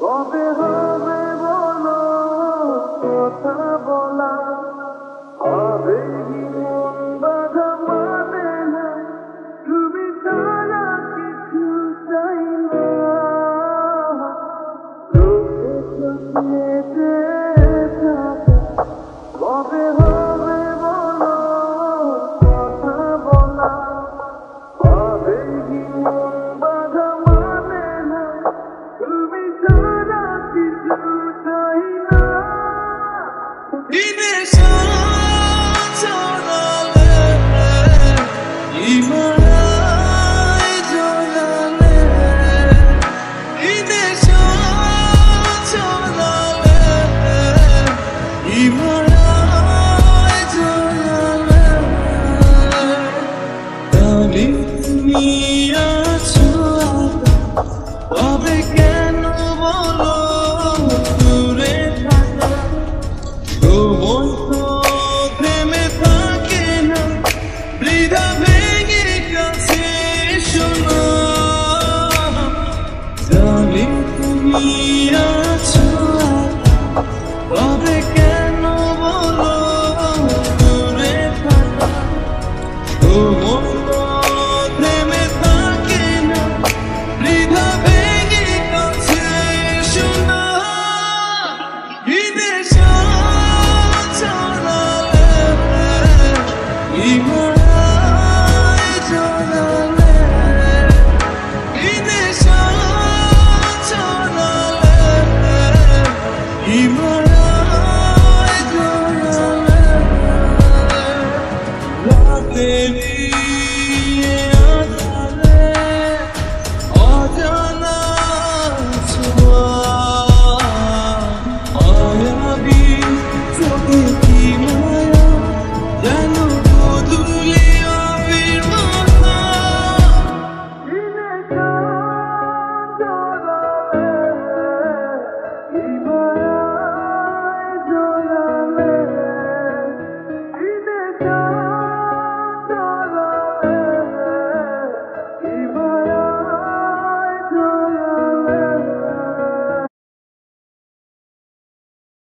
কবে হবে বলো কথা বলা, হবে কি মন বাধা মানে না, তুমি ছাড়া কিছু চাই না। চোখে চোখে দেখা, কবে হবে বলো কথা বলা, হবে কি মন বাধা মানে না, তুমি ছাড়া কিছু চাই না। তবে কেন বলো দূরে থাকা, সময় তো থেমে থাকে না, বৃথা ভেঙে কাছে শোনা। জানি তুমি